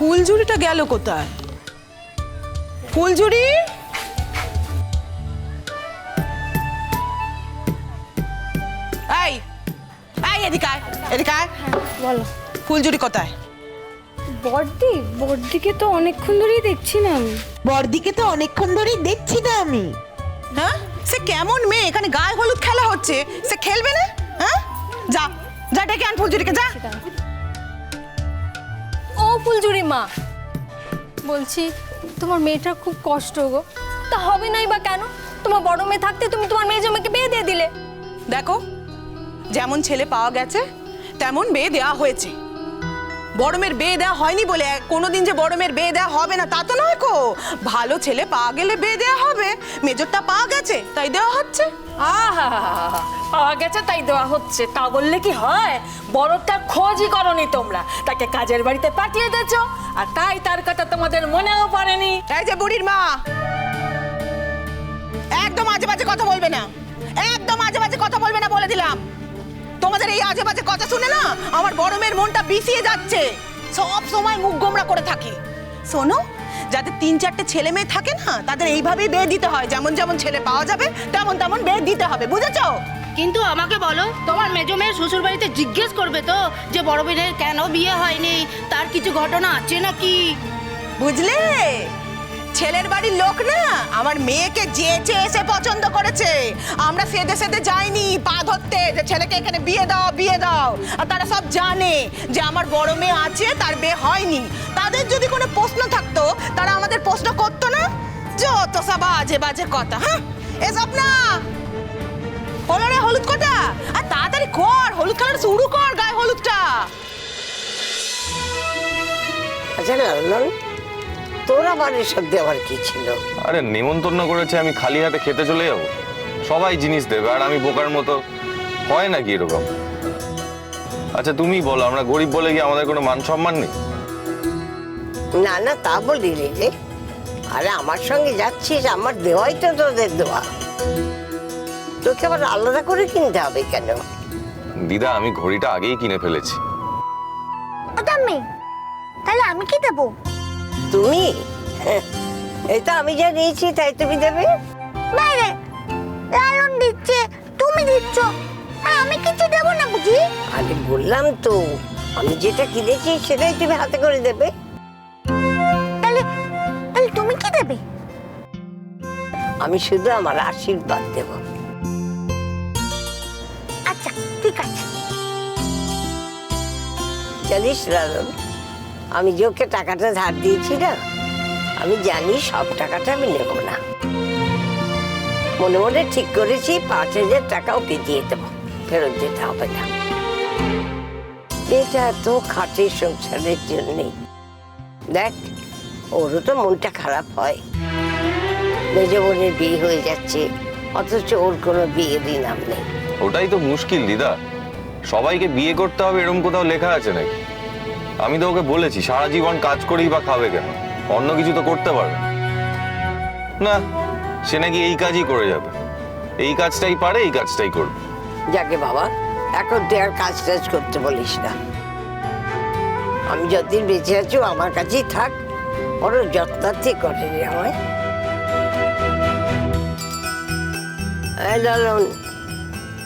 ফুলঝুরিটা গেল কোথায়? ফুলঝুরি, এই এই এদিকে আয়, এদিকে আয়। বলো। ফুলঝুরি কোথায়? বড়দিকে তো অনেকক্ষণ ধরেই দেখছি না আমি। বড়দিকে তো অনেকক্ষণ ধরেই দেখছি না আমি। হ্যাঁ, সে কেমন মেয়ে? এখানে গায়ে হলুদ খেলা হচ্ছে, সে খেলবে না? হ্যাঁ, যা যা ডেকে আন ফুলঝুরিকে, যা। ও ফুলঝুরি মা, বলছি তোমার মেয়েটার খুব কষ্ট গো। তা হবে নাই বা কেন? তোমার বড় মেয়ে থাকতে তুমি তোমার মেয়ে জমাকে বিয়ে দিয়ে দিলে। দেখো, যেমন ছেলে পাওয়া গেছে তেমন বিয়ে দেওয়া হয়েছে। বড় মেয়ের বিয়ে দেওয়া হয়নি বলে কোনোদিন যে বড় মেয়ের বিয়ে দেওয়া হবে না তা তো নয় কো। ভালো ছেলে পাওয়া গেলে বিয়ে দেওয়া হবে। মেজরটা পাওয়া গেছে তাই দেওয়া হচ্ছে। আহা, পাওয়া গেছে তাই দেওয়া হচ্ছে, তা বললে কি হয়? বড়টার খোঁজই করনি তোমরা, তাকে কাজের বাড়িতে পাঠিয়ে দিয়েছো, আর তাই তার কথা তোমাদের মনেও পড়েনি। এই যে বুড়ির মা, একদম আজে বাজে কথা বলবে না, একদম আজে বাজে কথা বলবে না বলে দিলাম। তোমাদের এই আজে বাজে কথা শুনে না আমার বড় মেয়ের মনটা বিষিয়ে যাচ্ছে। সব সময় মুখ গোমরা করে থাকে। শোনো, যাদের 3-4টে ছেলে মেয়ে থাকে না তাদের এইভাবেই বিয়ে দিতে হয়। যেমন যেমন ছেলে পাওয়া যাবে তেমন তেমন বিয়ে দিতে হবে, বুঝেছো? কিন্তু আমাকে বলো, তোমার মেজো মেয়ের শ্বশুর বাড়িতে জিজ্ঞেস করবে তো যে বড় মেয়ের কেন বিয়ে হয়নি, তার কিছু ঘটনা আছে নাকি? বুঝলে, ছেলের বাড়ির লোক না আমার মেয়েকে যেচে এসে পছন্দ করেছে। আমরা সেদে সেদে যাইনি পা ধরতে যে ছেলেকে এখানে বিয়ে দাও বিয়ে দাও। আর তারা সব জানে যে আমার বড় মেয়ে আছে, তার বিয়ে হয়নি। তাদের যদি কোনো প্রশ্ন থাকতো তারা আমাদের প্রশ্ন করতো না। যত সব আজে বাজে কথা। হ্যাঁ, এসব না হলো রে। হলুদ কটা, আর তাড়াতাড়ি কর, হলুদ কালার শুরু কর, গায়ে হলুদটা। আচ্ছা লালন, তোরা বাড়ির সত্যি আবার কি ছিল? আরে নিমন্ত্রণ করেছে, আমি খালি হাতে খেতে চলে যাব? সবাই জিনিস দেবে আর আমি বোকার মতো? হয় নাকি এরকম? আচ্ছা তুমি বলো, আমরা গরিব বলে কি আমাদের কোনো মান সম্মান নেই? না না, তা বলিনি রে। আরে আমার সঙ্গে যাচ্ছিস, আমার দেওয়াই তো তোদের দেওয়া। তোকে আবার আলাদা করে কিনতে হবে কেন? দিদা, আমি ঘড়িটা আগেই কিনে ফেলেছি। তাহলে আমি কি দেবো? তুমি? এই তো আমি যা নিয়েছি তাই তুমি দেবে। বাইরে লালন দিচ্ছে, তুমি দিচ্ছ, আর আমি কিছু দেবো না বুঝি? আমি বললাম তো, আমি যেটা কিনেছি সেটাই তুমি হাতে করে দেবে। তাহলে তাহলে তুমি কি দেবে? আমি শুধু আমার আশীর্বাদ দেব। আচ্ছা ঠিক আছে। জানিস লালন, আমি যে ওকে টাকাটা ধার দিয়েছি না, আমি জানি সব টাকাটা আমি নেব না। মনে মনে ঠিক করেছি 5,000 টাকা ওকে দিয়ে দেবো, ফেরত দিতে হবে না। এটা তো খাটে সংসারের জন্যই। দেখ, ওরও তো মনটা খারাপ হয়। মেজো বোনের বিয়ে হয়ে যাচ্ছে, অথচ ওর কোনো বিয়ে দিনাম নেই। ওটাই তো মুশকিল দিদা, সবাইকে বিয়ে করতে হবে এরকম কোথাও লেখা আছে নাকি? আমি তো ওকে বলেছি সারা জীবন কাজ করেই বা খাবে কেন, অন্য কিছু তো করতে পারবে না। সে নাকি এই কাজই করে যাবে, এই কাজটাই পারে, এই কাজটাই করবে। যাকে বাবা, এখন তুই আর কাজ টাজ করতে বলিস না। আমি যতদিন বেঁচে আছি ও আমার কাছেই থাক, বড় যত্নার্থী করে রে আমায়। এই লালন,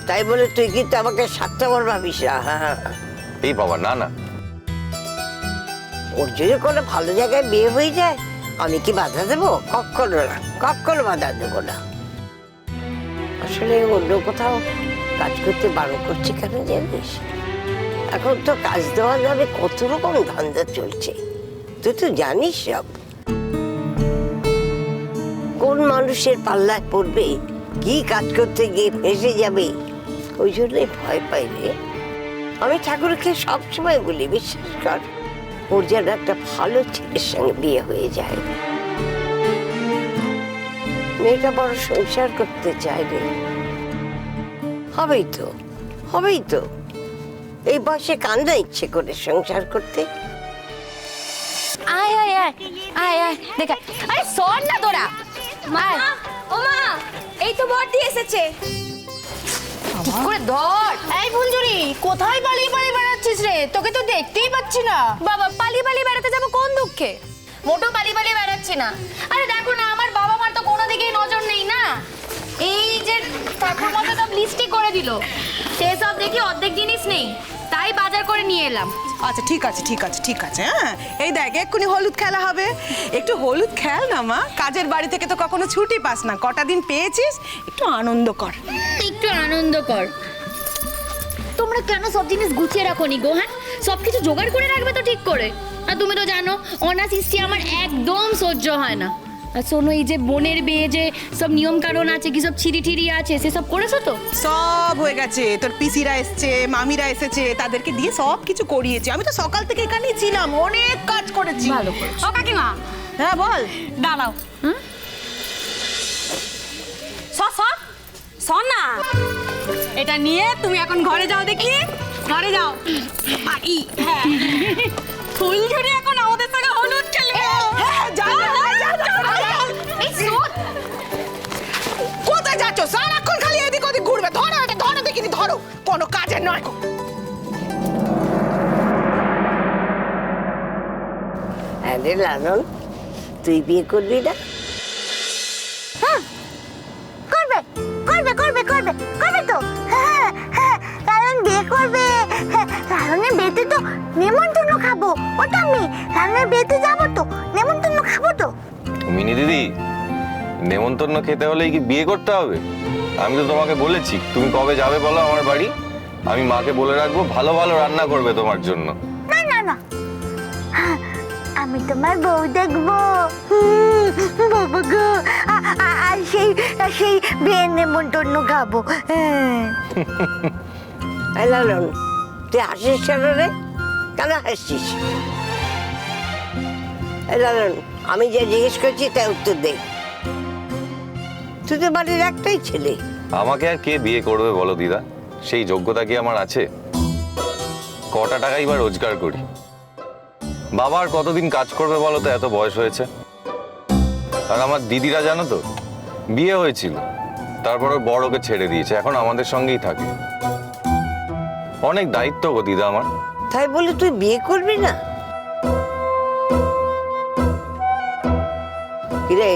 তাই বলে তুই কিন্তু আমাকে স্বার্থপর ভাবিস না। হ্যাঁ, এই বাবা, না না, ওর যদি কোনো ভালো জায়গায় বিয়ে হয়ে যায় আমি কি বাধা দেবো? কখনো না, কখনো বাধা দেবো না। আসলে অন্য কোথাও কাজ করতে বারণ করছে কেন জানিস? এখন তো কাজ দেওয়া যাবে, কত রকম ধান্দা চলছে, তুই তো জানিস সব। কোন মানুষের পাল্লায় পড়বে, কি কাজ করতে গিয়ে ফেঁসে যাবে, ওই জন্যই ভয় পাই রে। আমি ঠাকুরকে সবসময় বলি, বিশ্বাস কর, ওর যেন একটা ভালো ছেলের সঙ্গে বিয়ে হয়ে যায়। মেয়েটা বড় সংসার করতে চায় রে। হবেই তো, হবেই তো। এই বয়সে কান্দা ইচ্ছে করে সংসার করতে। আয় আয় আয় আয় আয় দেখা। আরে সর না তোরা। মা, ও মা, এই তো বড়দি এসেছে। চুপ করে ধর। এই ফুলঝুরি, কোথায় পালিয়ে পালিয়ে বেড়াচ্ছ? করছিস রে? তোকে তো দেখতেই পাচ্ছি না। বাবা পালিয়ে পালিয়ে বেড়াতে যাবো কোন দুঃখে? মোটো পালিয়ে পালিয়ে বেড়াচ্ছি না। আরে দেখো না, আমার বাবা মার তো কোনো দিকেই নজর নেই না। এই যে ঠাকুর মতো সব লিস্টই করে দিল, সেসব দেখি অর্ধেক জিনিস নেই, তাই বাজার করে নিয়ে এলাম। আচ্ছা ঠিক আছে ঠিক আছে ঠিক আছে, হ্যাঁ এই দেখ এক্ষুনি হলুদ খেলা হবে, একটু হলুদ খেল না মা, কাজের বাড়ি থেকে তো কখনো ছুটি পাস না, কটা দিন পেয়েছিস, একটু আনন্দ কর। একটু আনন্দ কর। তোমরা কেন সব জিনিস গুছিয়ে রাখো নি গো? হ্যাঁ, সব কিছু জোগাড় করে রাখবে তো ঠিক করে। আর তুমি তো জানো অনাসৃষ্টি আমার একদম সহ্য হয় না। আর শোনো, এই যে বোনের বিয়ে যে সব নিয়ম কানুন আছে, কি সব ছিড়ি ঠিড়ি আছে, সেসব করেছো তো? সব হয়ে গেছে, তোর পিসিরা এসছে, মামিরা এসেছে, তাদেরকে দিয়ে সব কিছু করিয়েছি। আমি তো সকাল থেকে এখানেই ছিলাম, অনেক কাজ করেছি। ভালো করেছো। ও কাকিমা হ্যাঁ বল। দাঁড়াও। শোন না, এটা নিয়ে তুমি এখন ঘরে যাও, দেখি ঘরে যাও। হ্যাঁ ফুল ঝুড়ি এখন আমাদের সঙ্গে হলুদ খেলবে। হ্যাঁ যা যা, যা, যা, যা। এই শোন, কোথায় যাচ্ছ? সারাক্ষণ খালি এদিক ওদিক ঘুরবে। ধরো এটা, ধরো দেখিনি, ধরো, কোনো কাজের নয়। আরে লালন, তুই বিয়ে করবি না? করবে করবে করবে করবে করবে তো। হ্যাঁ হ্যাঁ, লালন বিয়ে করবে। হ্যাঁ, লালনের বিয়েতে তো নেমন্তন্ন খাবো, ওটা আমি লালনের বিয়েতে যাবো তো, নেমন্তন্ন খাবো তো। মিনি দিদি, নেমন্তন্ন খেতে হলে কি বিয়ে করতে হবে? আমি তো তোমাকে বলেছি তুমি কবে যাবে বলো আমার বাড়ি, আমি মাকে বলে রাখবো ভালো ভালো রান্না করবে তোমার জন্য। না না না, হ্যাঁ, আমি তোমার বউ দেখবো। বাবা গো, আর সেই সেই বিয়ের নেমন্তন্ন খাবো। হ্যাঁ। এই লালন, তুই হাসিস কেন রে? কেন হাসছিস? এই লালন, আমি যে জিজ্ঞেস করছি তাই উত্তর দে। তুই তো বাড়ির একটাই ছেলে। আমাকে আর কে বিয়ে করবে বলো দিদা? সেই যোগ্যতা কি আমার আছে? কটা টাকাই বা রোজগার করি। বাবা আর কতদিন কাজ করবে বলো তো, এত বয়স হয়েছে। আর আমার দিদিরা জানো তো, বিয়ে হয়েছিল, তারপরে বড়কে ছেড়ে দিয়েছে, এখন আমাদের সঙ্গেই থাকে। অনেক দায়িত্ব গো দিদা আমার। তাই বলে তুই বিয়ে করবি না? কিরে,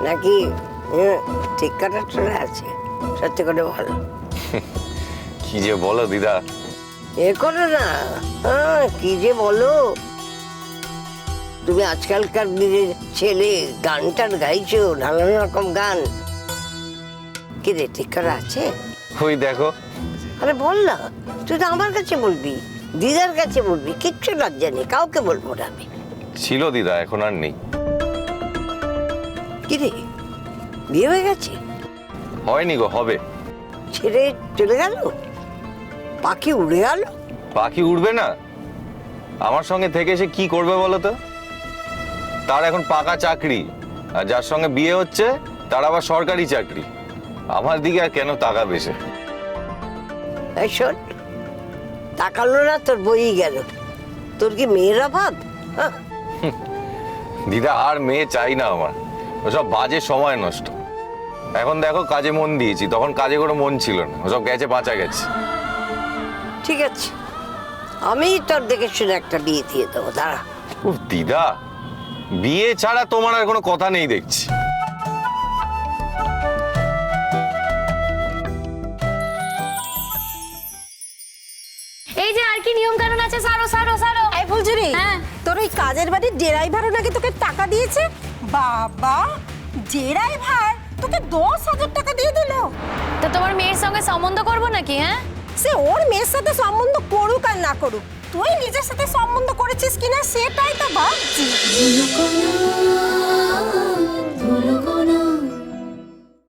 নাকি ঠিক কাটা চলে আছে? সত্যি করে বল। কি যে বলো দিদা। এ করো না, হ্যাঁ কি যে বলো। তুমি আজকালকার দিনের ছেলে, গান টান গাইছো, নানান রকম গান। কি রে, ঠিক করা আছে? ওই দেখো। আরে বল না, তুই তো আমার কাছে বলবি, দিদার কাছে বলবি, কিচ্ছু লজ্জা নেই, কাউকে বলবো না আমি। ছিল দিদা, এখন আর নেই। কি রে, বিয়ে হয়ে গেছে? হয়নি গো, হবে। ছেড়ে চলে গেল? পাখি উড়ে গেল? পাখি উড়বে না? আমার সঙ্গে থেকে সে কি করবে বলো তো? তার এখন পাকা চাকরি, আর যার সঙ্গে বিয়ে হচ্ছে তার আবার সরকারি চাকরি। আমার দিকে আর কেন তাকাবে সে? এই শোন, তাকালো না তোর বই গেল। তোর কি মেয়ের অভাব? হ্যাঁ? দিদা আর মেয়ে চাই না আমার, ওসব বাজে সময় নষ্ট। এখন দেখো কাজে মন দিয়েছি, তখন কাজে কোনো মন ছিল না, ওসব গেছে বাঁচা গেছে। ঠিক আছে, আমি তোর দেখে শুনে একটা বিয়ে দিয়ে দেবো, দাঁড়া। উফ দিদা, বিয়ে ছাড়া তোমার আর কোনো কথা নেই দেখছি। এই যে আর কি নিয়ম কানুন আছে, সারো সারো সারো। এই ফুলঝুরি, হ্যাঁ। তোর ওই কাজের বাড়ির ড্রাইভারও নাকি তোকে টাকা দিয়েছে? বাবা, ড্রাইভার তোকে 10,000 টাকা দিয়ে দিল? তো তোমার মেয়ের সঙ্গে সম্বন্ধ করবো নাকি? হ্যাঁ, সে ওর মেয়ের সাথে সম্বন্ধ করুক আর না করুক, তুই নিজের সাথে সম্বন্ধ করেছিস কিনা সেটাই তো ভাবছি।